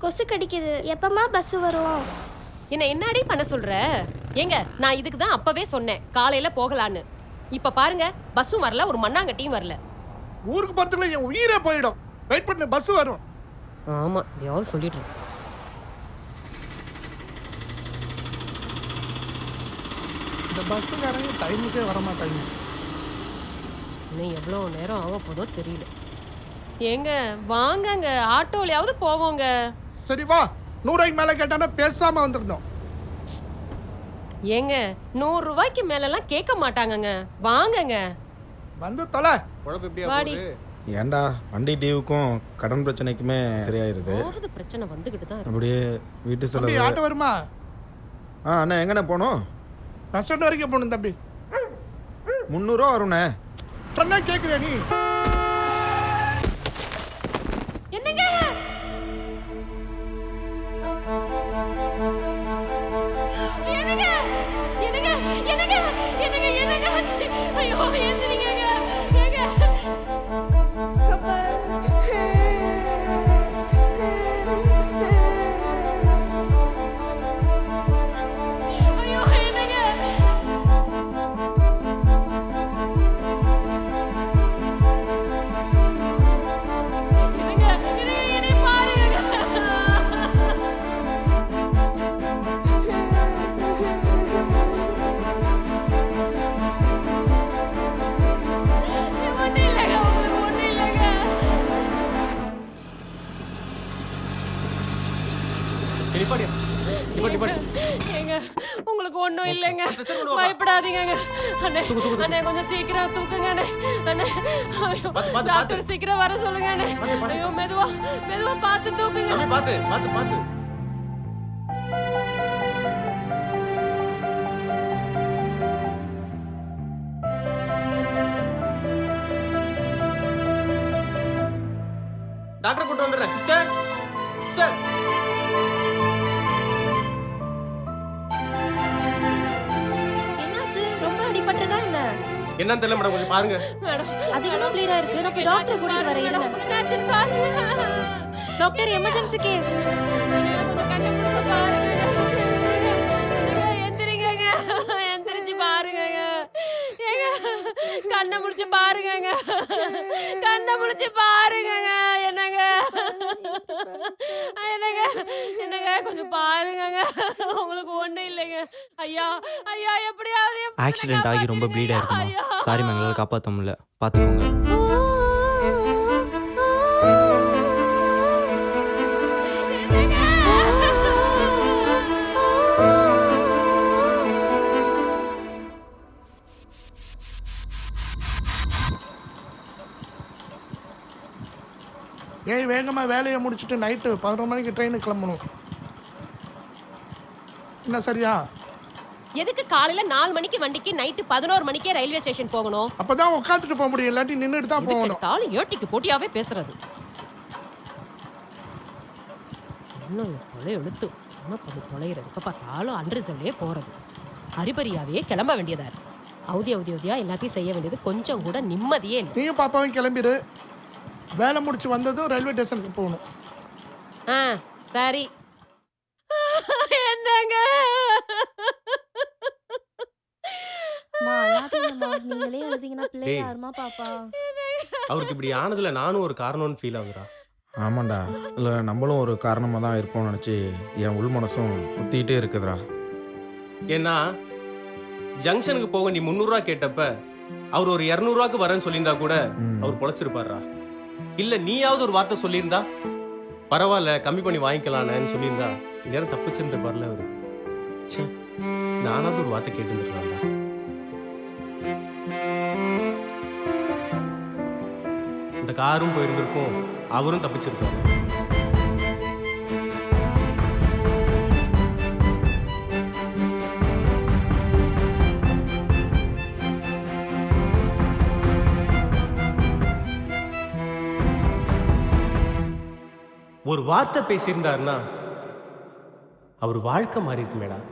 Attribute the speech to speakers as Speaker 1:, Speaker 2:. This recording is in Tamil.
Speaker 1: கொசு கடிக்குது. எப்பமா பஸ் வரும்?
Speaker 2: என்னடி பண்ண சொல்ற? ஏங்க நான் இதுக்கு தான் அப்பவே சொன்னேன் காலையில போகலான்னு. இப்ப பாருங்க பஸ்ஸும் வரல, ஒரு மண்ணாங்கட்டியும் வரல.
Speaker 3: ஊருக்கு பக்கத்துல என் உயிரே போயிடும். வெயிட் பண்ணு, பஸ் வரும்.
Speaker 2: ஆமா, எதையாவது சொல்லிட்டு இரு.
Speaker 3: இந்த பஸ்ஸுக்காரங்க டைமுக்கே வர மாட்டாங்க.
Speaker 2: இன்னும் எவ்வளோ நேரம் ஆக போதோ தெரியல. ஏங்க வாங்கங்க, ஆட்டோலயாவது போவோங்க.
Speaker 3: சரி வா, 100 ரூபாய்க்கு மேல கேட்டானா பேசாம வந்திருந்தோம்.
Speaker 2: ஏங்க 100 ரூபாய்க்கு மேலலாம் கேட்க மாட்டாங்கங்க, வாங்கங்க.
Speaker 3: வந்து தொலை.
Speaker 2: வாடி.
Speaker 4: ஏன்டா வண்டி டியூவுக்கும் கடன் பிரச்சனைக்குமே சரியாயிருது.
Speaker 2: போறது பிரச்சனை வந்துகிட்டு தான் இருக்கு.
Speaker 4: அப்படியே வீட்டு
Speaker 3: தம்பி
Speaker 4: செலவு.
Speaker 3: ஆட்டோ வருமா?
Speaker 4: அண்ணா எங்கண்ணே போகணும்?
Speaker 3: பஸ் ஸ்டாண்ட் வரைக்கும் போகணும் தம்பி.
Speaker 4: 300 ரூபா வரும்ண்ணே.
Speaker 3: சொன்னா கேட்குறியா நீ?
Speaker 2: என்னங்க என்னங்க என்னங்க என்னங்க என்னங்க என்னங்க ஆச்சு? ஐயோ எந்திரிங்க ஏங்க.
Speaker 1: அப்பா.
Speaker 2: ஐயோ என்னங்க. என்னங்க என்னங்க என்னை பாருங்க. ஒன்றும் இல்லைங்க, உங்களுக்கு ஒன்றும் இல்லைங்க. ஏங்க உங்களுக்கு ஒன்றும் இல்லைங்க, பயப்படாதீங்க. அண்ணே அண்ணே கொஞ்சம் சீக்கிரம் தூக்குங்க அண்ணே. அண்ணே ஐயோ டாக்டர் சீக்கிரம் வர சொல்லுங்க அண்ணே. ஐயோ மெதுவா மெதுவா பார்த்து தூக்குங்க.
Speaker 4: பார்த்து.
Speaker 5: டாக்டர் கூட்டு வந்துடுறேன். சிஸ்டர் சிஸ்டர்
Speaker 6: என்னாச்சு? ரொம்ப அடிபட்டதா என்ன?
Speaker 5: என்னன்னு தெரியல மேடம், கொஞ்சம் பாருங்க.
Speaker 2: மேடம்
Speaker 6: அதிகமா ப்ளீடா இருக்கு. நான் போய் டாக்டர் கூட்டிட்டு வரேன் இருங்க.
Speaker 2: என்னாச்சுன்னு பாருங்க.
Speaker 6: Doctor emergency case.
Speaker 2: கொஞ்சம் கண்ணை பிடிச்சு பாருங்க. எந்திரிங்க எந்திரிச்சு பாருங்க. ஏங்க கண்ணை முடிச்சு பாருங்க. கண்ணை முடிச்சு பாருங்க. என்னங்க என்னங்க என்னங்க கொஞ்சம் பாருங்க. உங்களுக்கு ஒண்ணும் இல்லைங்க. ஐயா ஐயா எப்படியாவது
Speaker 7: ஆக்சிடென்ட் ஆகி ரொம்ப ப்ளீட் ஆயிருக்குமா? சாரி எங்களால் காப்பாற்ற முடியல, பார்த்துக்கோங்க.
Speaker 3: ஏய் வேகமா வேலையை முடிச்சுட்டு நைட்டு 11 மணிக்கு ட்ரெயினுக்கு கிளம்பணும். என்ன சரியா?
Speaker 2: எதுக்கு காலையில 4 மணிக்கு வண்டிக்கு நைட்டு 11 மணிக்கே ரயில்வே ஸ்டேஷன் போகணும்?
Speaker 3: அப்பதான் உட்காந்துட்டு போக முடியும், இல்லாட்டி நின்றுட்டு தான் போகணும்.
Speaker 2: தாலும் ஏட்டிக்கு போட்டியாவே பேசுறது. இன்னும் தொலை எழுத்து என்ன பண்ணி தொலைகிறது? இப்ப பார்த்தாலும் அன்ரிசர்வ்லே போறது, அரிபரியாவே கிளம்ப வேண்டியதா இருக்கு. அவதியா எல்லாத்தையும் செய்ய வேண்டியது, கொஞ்சம் கூட நிம்மதியே இல்லை.
Speaker 3: நீயும் பாப்பாவும் கிளம்பிடு. வேலை முடிச்சு வந்ததும் ரயில்வே ஸ்டேஷனுக்கு போகணும்.
Speaker 2: சரி. என்னங்க
Speaker 6: நீங்களே எழுதிங்கன்னா பிள்ளை யாருமா பாப்பா?
Speaker 5: அவருக்கு இப்படி ஆனதுல நானும் ஒரு காரணம்னு ஃபீல் ஆகுறா.
Speaker 4: ஆமாண்டா, இல்லை நம்மளும் ஒரு காரணமாக தான் இருப்போம்னு நினச்சி என் உள் மனசும் குத்திக்கிட்டே இருக்குதுடா.
Speaker 5: ஏன்னா ஜங்ஷனுக்கு போக நீ 300 ரூபா கேட்டப்ப அவர் ஒரு 200 ரூபாய்க்கு வரேன்னு சொல்லியிருந்தா கூட அவர் பொழைச்சிருப்பாரா? இல்ல நீயாவது ஒரு வார்த்தை சொல்லியிருந்தா பரவாயில்ல கம்மி பண்ணி வாங்கிக்கலான்னு சொல்லியிருந்தா நேரம் தப்பிச்சிருந்த பாருல அவரு. சே, நானாவது ஒரு வார்த்தை கேட்டு இருந்துக்கலாம்டா. அந்த காரும் போயிருந்திருக்கும், அவரும் தப்பிச்சிருப்பாரு. ஒரு வார்த்தை பேசியிருந்தாருன்னா அவர் வாழ்க்கை மாறி இருக்கு மேடம்.